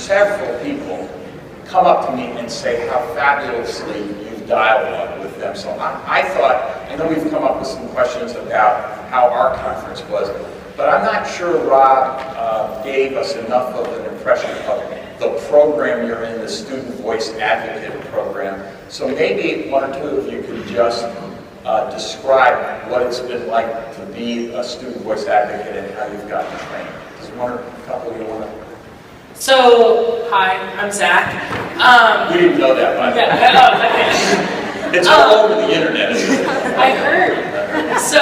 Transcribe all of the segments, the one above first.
several people come up to me and say how fabulously you've dialogued with them. So I thought, I know we've come up with some questions about how our conference was, but I'm not sure Rob gave us enough of an impression of the program you're in, the Student Voice Advocate Program. So maybe one or two of you could just describe what it's been like to be a Student Voice Advocate and how you've gotten trained. Does one or a couple of you want to? So, hi, I'm Zach. We didn't know that, by the way. Yeah, It's all over the internet. I heard. So,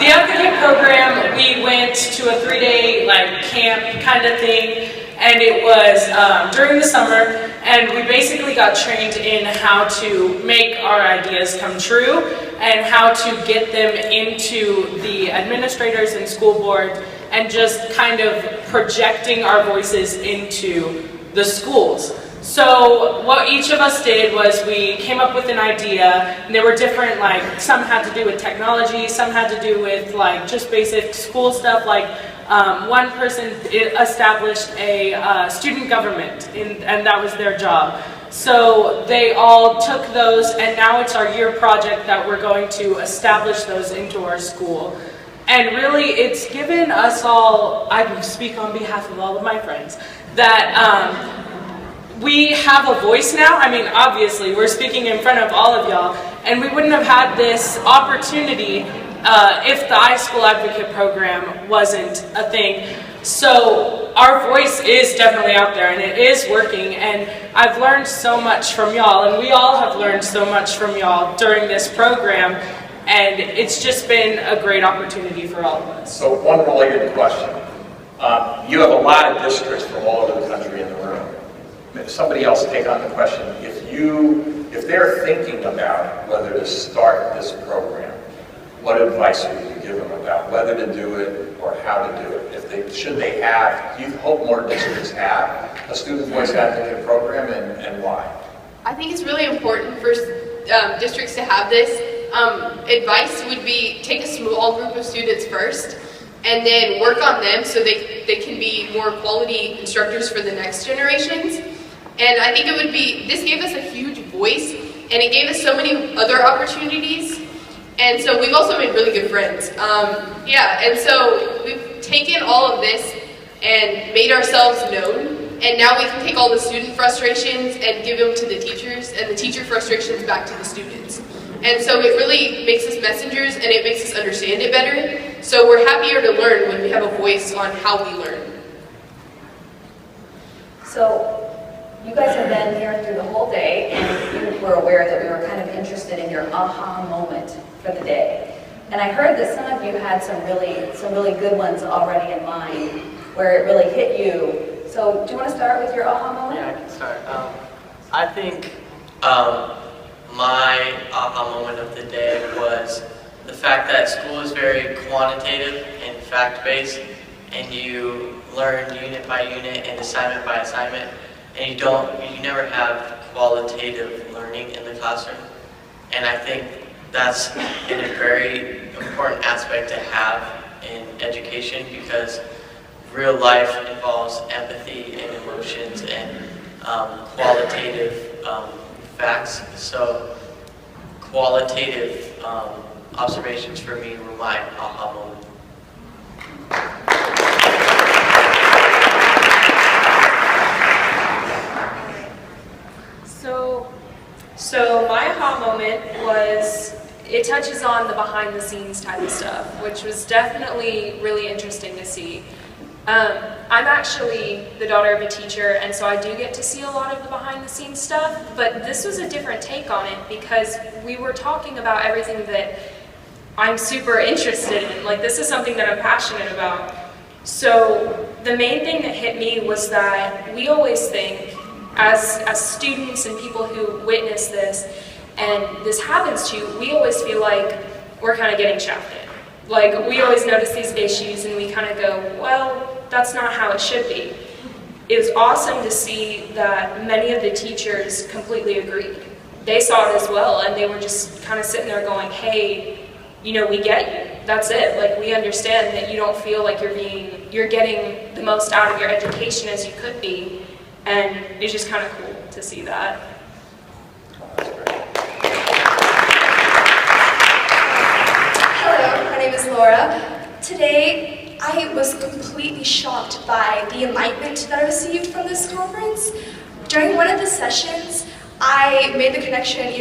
the Advocate Program, we went to a 3-day camp kind of thing, and it was during the summer, and we basically got trained in how to make our ideas come true and how to get them into the administrators and school board and just kind of projecting our voices into the schools. So what each of us did was we came up with an idea, and there were different, some had to do with technology, some had to do with just basic school stuff, one person established a student government, and that was their job. So they all took those, and now it's our year project that we're going to establish those into our school. And really, it's given us all, I can speak on behalf of all of my friends, that we have a voice now. I mean, obviously, we're speaking in front of all of y'all, and we wouldn't have had this opportunity if the iSchool Advocate Program wasn't a thing. So our voice is definitely out there, and it is working, and I've learned so much from y'all, and we all have learned so much from y'all during this program. And it's just been a great opportunity for all of us. So one related question. You have a lot of districts from all over the country in the room. Somebody else take on the question. If they're thinking about whether to start this program, what advice would you give them about whether to do it or how to do it? Should they have, do you hope more districts have a Student Voice Advocate Program, and why? I think it's really important for districts to have this. Advice would be take a small group of students first and then work on them so they can be more quality instructors for the next generations. And I think this gave us a huge voice, and it gave us so many other opportunities. And so we've also made really good friends. And so we've taken all of this and made ourselves known. And now we can take all the student frustrations and give them to the teachers, and the teacher frustrations back to the students. And so it really makes us messengers, and it makes us understand it better. So we're happier to learn when we have a voice on how we learn. So you guys have been here through the whole day, and you were aware that we were kind of interested in your aha moment for the day. And I heard that some of you had some really good ones already in mind, where it really hit you. So do you want to start with your aha moment? Yeah, I can start. I think my aha moment of the day was the fact that school is very quantitative and fact-based, and you learn unit by unit and assignment by assignment, and you never have qualitative learning in the classroom. And I think that's a very important aspect to have in education, because real life involves empathy and emotions and qualitative facts. So qualitative observations for me were my aha moment. So my aha moment was, it touches on the behind the scenes type of stuff, which was definitely really interesting to see. I'm actually the daughter of a teacher, and so I do get to see a lot of the behind the scenes stuff, but this was a different take on it because we were talking about everything that I'm super interested in. This is something that I'm passionate about. So the main thing that hit me was that we always think, as students and people who witness this, and this happens to you, we always feel like we're kind of getting shafted. We always notice these issues and we kind of go, well, that's not how it should be. It was awesome to see that many of the teachers completely agreed. They saw it as well, and they were just kind of sitting there going, hey, we get you. That's it. Like, we understand that you don't feel like you're getting the most out of your education as you could be, and it's just kind of cool to see that. Hello, my name is Laura. Today, I was completely shocked by the enlightenment that I received from this conference. During one of the sessions, I made the connection,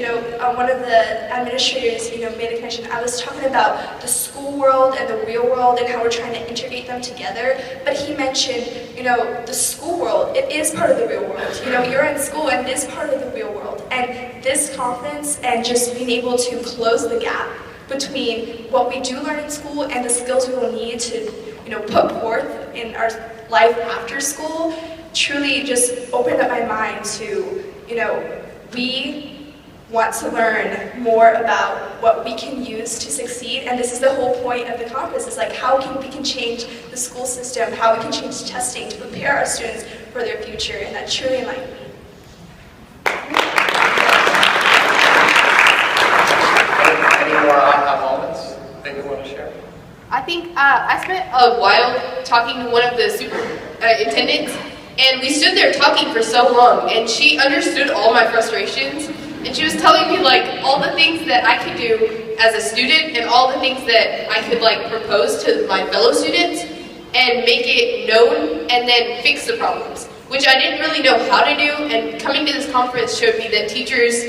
one of the administrators, made a connection. I was talking about the school world and the real world and how we're trying to integrate them together. But he mentioned, the school world, it is part of the real world. You're in school and it is part of the real world. And this conference and just being able to close the gap between what we do learn in school and the skills we will need to, put forth in our life after school truly just opened up my mind to, we want to learn more about what we can use to succeed, and this is the whole point of the conference. It's like how we can change the school system, how we can change testing to prepare our students for their future, and that truly enlightened me. Any more aha moments that you want to share? I think I spent a while talking to one of the superintendents, and we stood there talking for so long, and she understood all my frustrations, and she was telling me like all the things that I could do as a student and all the things that I could like propose to my fellow students and make it known and then fix the problems, which I didn't really know how to do, and coming to this conference showed me that teachers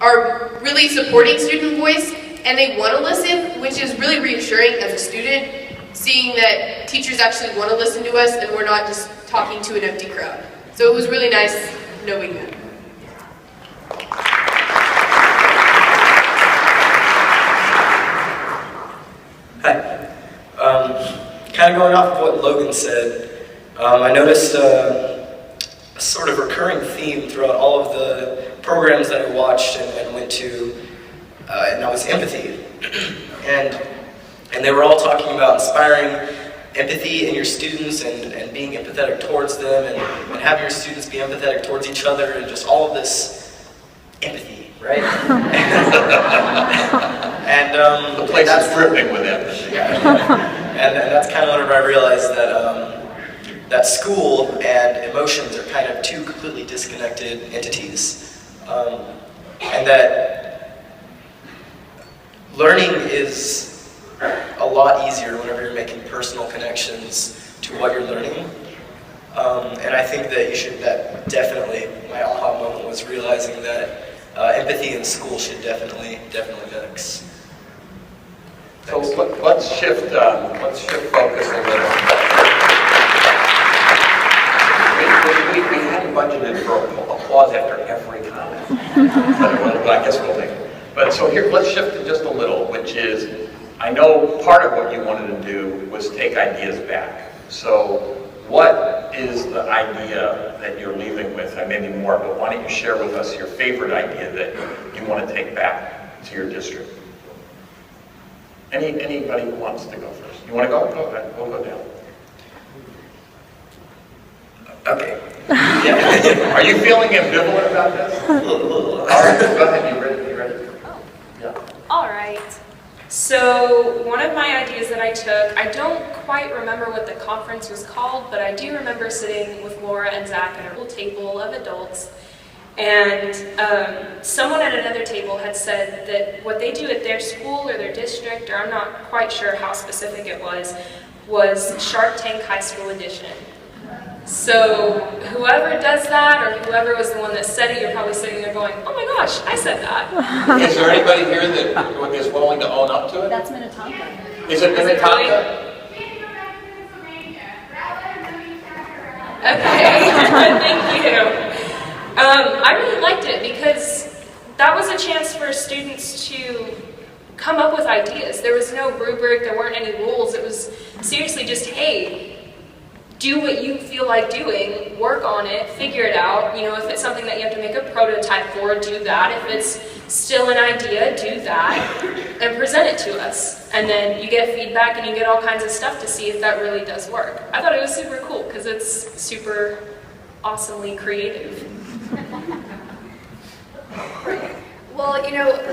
are really supporting student voice and they want to listen, which is really reassuring as a student, seeing that teachers actually want to listen to us and we're not just talking to an empty crowd. So it was really nice knowing that. Hi. Kind of going off of what Logan said, I noticed a sort of recurring theme throughout all of the programs that I watched and went to, and that was empathy. And they were all talking about inspiring empathy in your students and being empathetic towards them and having your students be empathetic towards each other and just all of this empathy, right? And The place is dripping with empathy. and that's kind of whenever I realized that school and emotions are kind of two completely disconnected entities, and that learning is a lot easier whenever you're making personal connections to what you're learning. And I think that that definitely, my aha moment was realizing that empathy in school should definitely mix. So let's shift focus a little. We hadn't budgeted for applause after every comment, but I guess we'll take it. But so here, let's shift it just a little, which is, I know part of what you wanted to do was take ideas back. So what is the idea that you're leaving with? And maybe more, but why don't you share with us your favorite idea that you want to take back to your district? Anybody who wants to go first? You want to go? Go ahead. We'll go down. Okay. Yeah. Are you feeling ambivalent about this? All right, go ahead. You ready? Oh. Yeah. All right. So one of my ideas that I took, I don't quite remember what the conference was called, but I do remember sitting with Laura and Zach at a little table of adults, and someone at another table had said that what they do at their school or their district, or I'm not quite sure how specific it was Shark Tank High School Edition. So whoever does that, or whoever was the one that said it, you're probably sitting there going, oh my gosh, I said that. Is there anybody here that is willing to own up to it? That's Minnetonka. Is it Minnetonka? Okay, thank you. I really liked it because that was a chance for students to come up with ideas. There was no rubric, there weren't any rules. It was seriously just, hey, do what you feel like doing, work on it, figure it out. You know, if it's something that you have to make a prototype for, do that. If it's still an idea, do that, and present it to us. And then you get feedback and you get all kinds of stuff to see if that really does work. I thought it was super cool because it's super awesomely creative. Well, Well,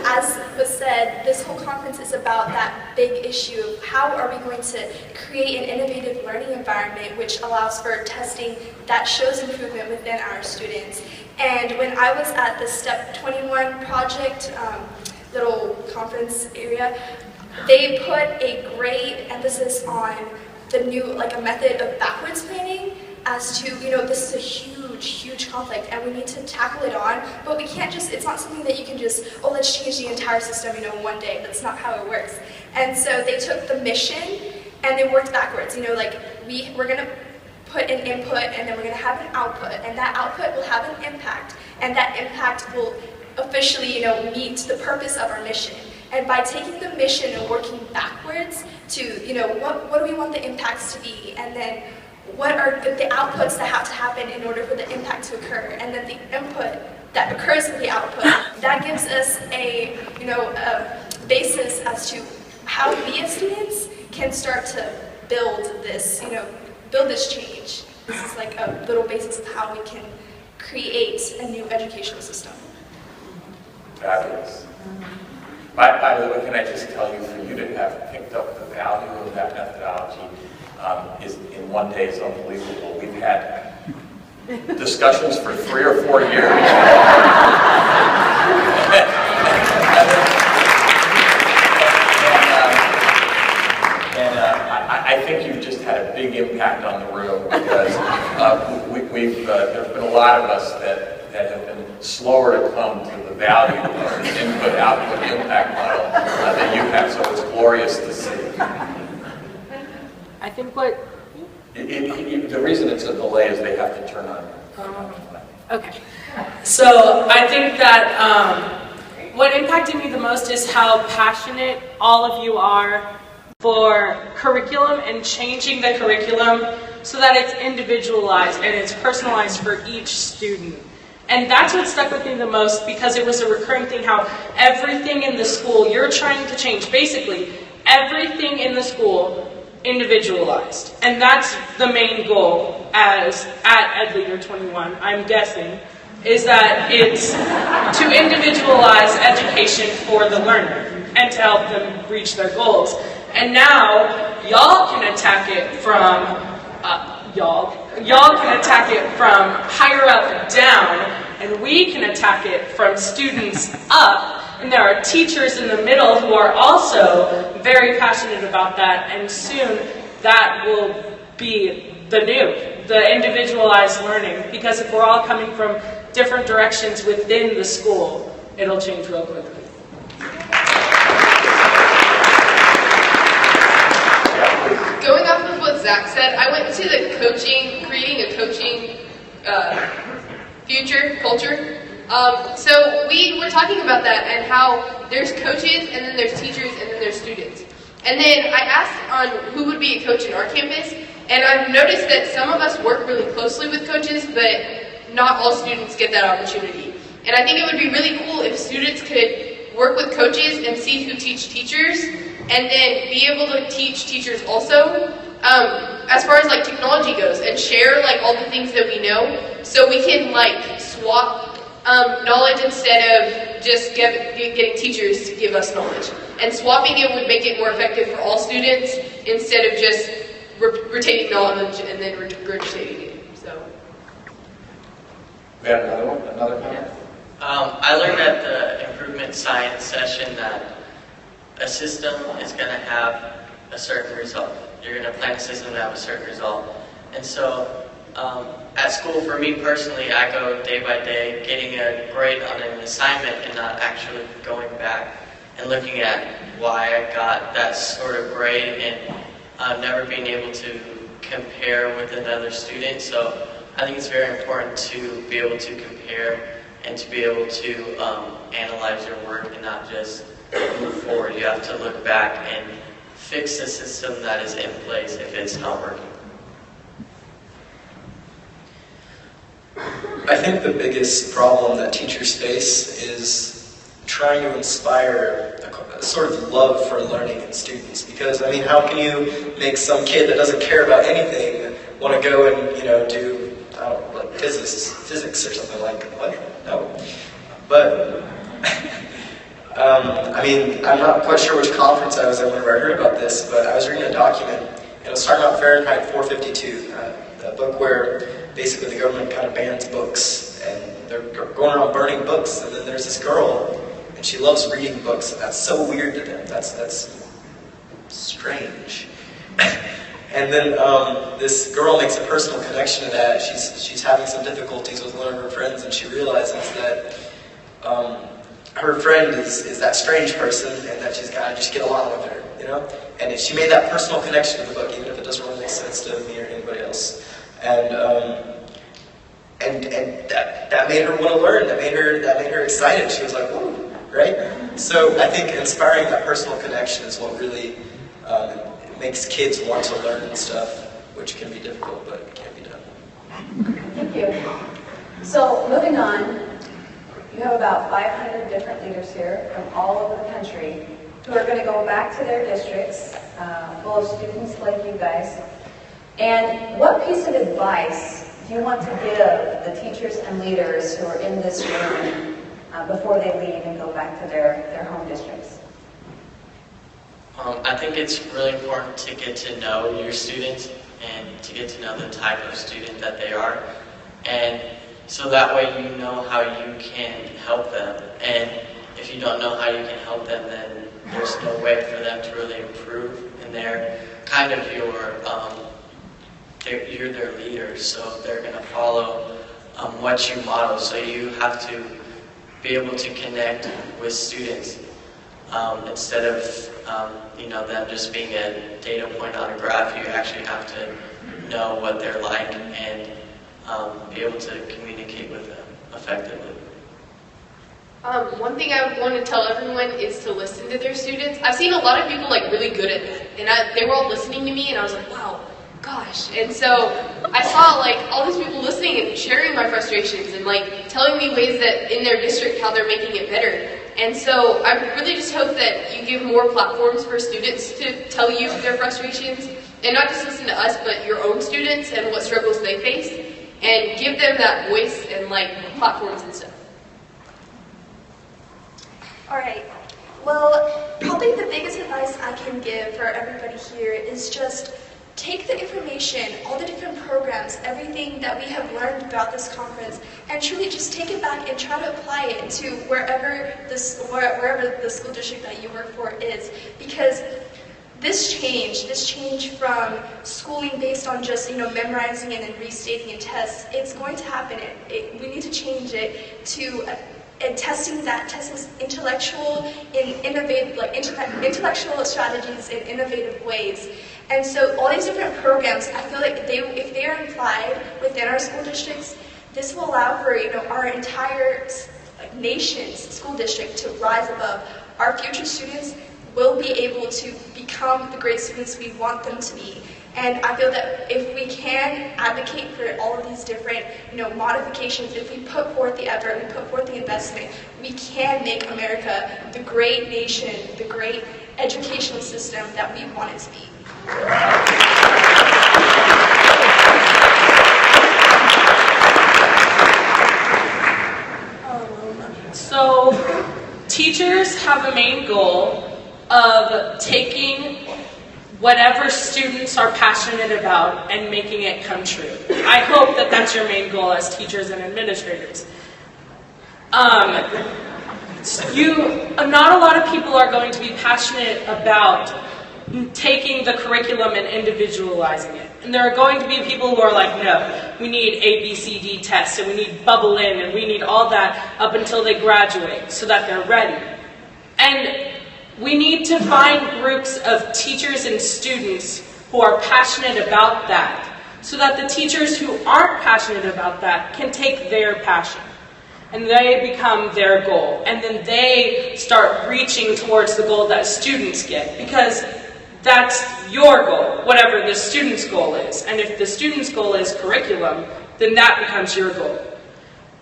as was said, this whole conference is about that big issue of how are we going to create an innovative learning environment which allows for testing that shows improvement within our students. And when I was at the Step 21 project, little conference area, they put a great emphasis on the new, a method of backwards planning as to, this is a huge conflict and we need to tackle it on, but we can't just, it's not something that you can just, let's change the entire system, in one day. That's not how it works. And so they took the mission and they worked backwards, we're gonna put an input and then we're gonna have an output, and that output will have an impact, and that impact will officially, meet the purpose of our mission. And by taking the mission and working backwards to, what do we want the impacts to be, and then what are the outputs that have to happen in order for the impact to occur, and then the input that occurs with the output, that gives us a, a basis as to how we as students can start to build this, build this change. This is like a little basis of how we can create a new educational system. Fabulous. By the way, can I just tell you, for you to have picked up the value of that methodology is in one day is unbelievable. We've had discussions for 3 or 4 years. I think you've just had a big impact on the room, because there's been a lot of us that have been slower to come to the value of the input-output impact model that you have, so it's glorious to see. I think what... The reason it's a delay is they have to turn on. Okay. So I think that what impacted me the most is how passionate all of you are for curriculum and changing the curriculum so that it's individualized and it's personalized for each student. And that's what stuck with me the most, because it was a recurring thing, how everything in the school, you're trying to change, basically, everything in the school individualized. And that's the main goal at EdLeader21, I'm guessing, is that it's to individualize education for the learner and to help them reach their goals. And now, y'all can attack it from, y'all can attack it from higher up down, and we can attack it from students up. And there are teachers in the middle who are also very passionate about that, and soon that will be the individualized learning, because if we're all coming from different directions within the school, it'll change real quickly. Going off of what Zach said, I went to the creating a coaching future culture. So we were talking about that and how there's coaches and then there's teachers and then there's students. And then I asked on who would be a coach in our campus, and I've noticed that some of us work really closely with coaches, but not all students get that opportunity. And I think it would be really cool if students could work with coaches and see who teach teachers, and then be able to teach teachers also, as far as technology goes, and share all the things that we know, so we can swap knowledge instead of just getting teachers to give us knowledge. And swapping it would make it more effective for all students instead of just retaining knowledge and then regurgitating it. So. We have another one? Another comment? I learned at the improvement science session that a system is going to have a certain result. You're going to plan a system to have a certain result. And so at school, for me personally, I go day by day getting a grade on an assignment and not actually going back and looking at why I got that sort of grade, and never being able to compare with another student. So I think it's very important to be able to compare and to be able to analyze your work and not just move forward. You have to look back and fix the system that is in place if it's not working. I think the biggest problem that teachers face is trying to inspire a sort of love for learning in students. Because, how can you make some kid that doesn't care about anything want to go and, do, I don't know, physics or something like that? No. But I mean, I'm not quite sure which conference I was at whenever I heard about this, but I was reading a document, and it was talking about Fahrenheit 452, the book where basically the government kind of bans books, and they're going around burning books, and then there's this girl, and she loves reading books, and that's so weird to them. That's strange. And then this girl makes a personal connection to that. She's having some difficulties with one of her friends, and she realizes that her friend is that strange person, and that she's got to just get along with her, you know? And she made that personal connection to the book, even if it doesn't really make sense to me or anybody else. And that made her want to learn. That made her excited. She was like, "Ooh," right? So I think inspiring that personal connection is what really makes kids want to learn stuff, which can be difficult, but it can be done. Thank you. So moving on, you have about 500 different leaders here from all over the country who are going to go back to their districts, full of students like you guys. And what piece of advice do you want to give the teachers and leaders who are in this room before they leave and go back to their home districts? I think it's really important to get to know your students and to get to know the type of student that they are. And so that way you know how you can help them. And if you don't know how you can help them, then there's no way for them to really improve. And they're kind of you're their leader, so they're going to follow what you model. So you have to be able to connect with students instead of them just being a data point on a graph. You actually have to know what they're like and be able to communicate with them effectively. One thing I would want to tell everyone is to listen to their students. I've seen a lot of people like really good at that, and they were all listening to me, and I was like, wow, gosh. And so I saw like all these people listening and sharing my frustrations and like telling me ways that in their district how they're making it better. And so I really just hope that you give more platforms for students to tell you their frustrations, and not just listen to us, but your own students and what struggles they face, and give them that voice and like platforms and stuff. All right. Well, probably the biggest advice I can give for everybody here is just take the information, all the different programs, everything that we have learned throughout this conference, and truly just take it back and try to apply it to wherever the school district that you work for is. Because this change from schooling based on just memorizing and then restating in tests, it's going to happen. We need to change it to testing intellectual and innovative, intellectual strategies in innovative ways. And so all these different programs, I feel like if they are applied within our school districts, this will allow for our entire nation's school district to rise above. Our future students will be able to become the great students we want them to be. And I feel that if we can advocate for all of these different, modifications, if we put forth the effort, we put forth the investment, we can make America the great nation, the great educational system that we want it to be. So teachers have a main goal of taking whatever students are passionate about and making it come true. I hope that that's your main goal as teachers and administrators. Not a lot of people are going to be passionate about taking the curriculum and individualizing it. And there are going to be people who are like, no, we need A, B, C, D tests, and we need bubble in, and we need all that up until they graduate so that they're ready. And we need to find groups of teachers and students who are passionate about that, so that the teachers who aren't passionate about that can take their passion, and they become their goal, and then they start reaching towards the goal that students get, because that's your goal, whatever the student's goal is. And if the student's goal is curriculum, then that becomes your goal.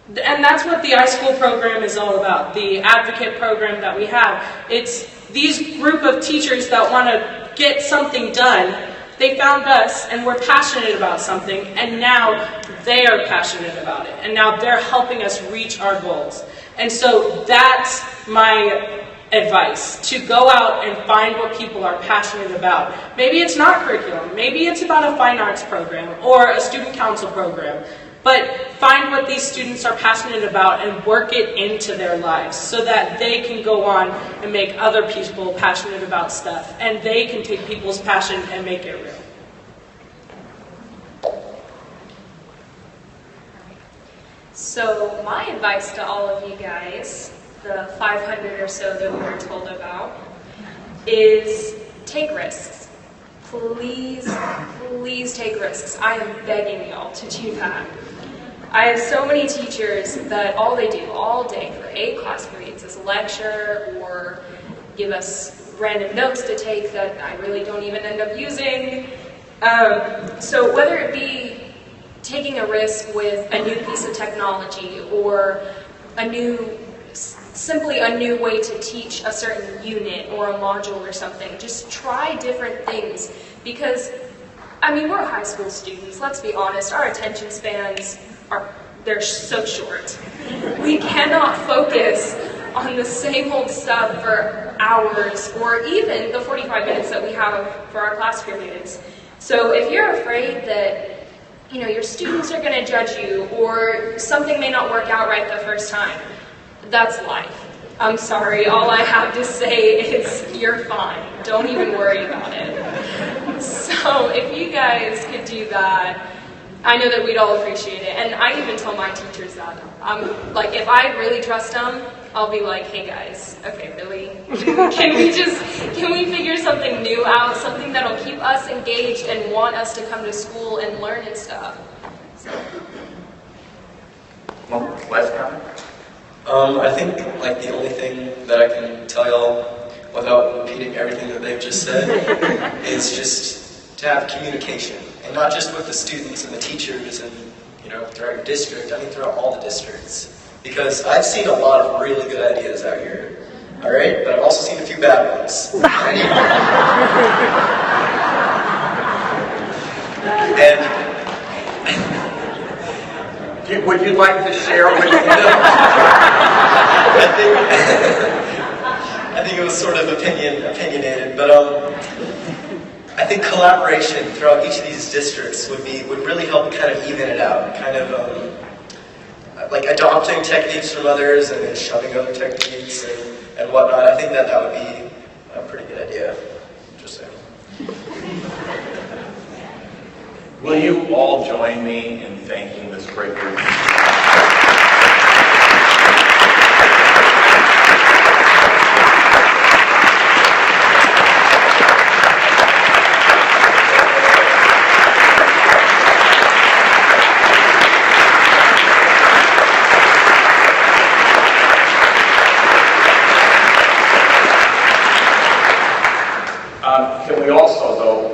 And that's what the iSchool program is all about, the advocate program that we have. It's these group of teachers that want to get something done. They found us, and we're passionate about something, and now they are passionate about it. And now they're helping us reach our goals. And so that's my advice to go out and find what people are passionate about. Maybe it's not curriculum, maybe it's about a fine arts program or a student council program, but find what these students are passionate about and work it into their lives so that they can go on and make other people passionate about stuff, and they can take people's passion and make it real. So my advice to all of you guys, the 500 or so that we were told about, is take risks. Please, please take risks. I am begging y'all to do that. I have so many teachers that all they do all day for 8 class periods is lecture or give us random notes to take that I really don't even end up using. So whether it be taking a risk with a new piece of technology or simply a new way to teach a certain unit or a module or something, just try different things, because I mean, we're high school students, let's be honest, our attention spans they're so short. We cannot focus on the same old stuff for hours or even the 45 minutes that we have for our class periods. So if you're afraid that your students are going to judge you or something may not work out right the first time, that's life. I'm sorry, all I have to say is you're fine. Don't even worry about it. So if you guys could do that, I know that we'd all appreciate it. And I even tell my teachers that. Like, if I really trust them, I'll be like, hey guys, okay, really? Can we figure something new out, something that'll keep us engaged and want us to come to school and learn and stuff? So. Last comment? I think like the only thing that I can tell y'all without repeating everything that they've just said is just to have communication, and not just with the students and the teachers and throughout your district. I mean throughout all the districts, because I've seen a lot of really good ideas out here. All right, but I've also seen a few bad ones. And would you like to share with me? I think it was sort of opinionated, but I think collaboration throughout each of these districts would really help kind of even it out, kind of like adopting techniques from others and then shoving other techniques and whatnot. I think that would be a pretty good idea. Just saying. Will you all join me in thanking this great group? Can we also, though,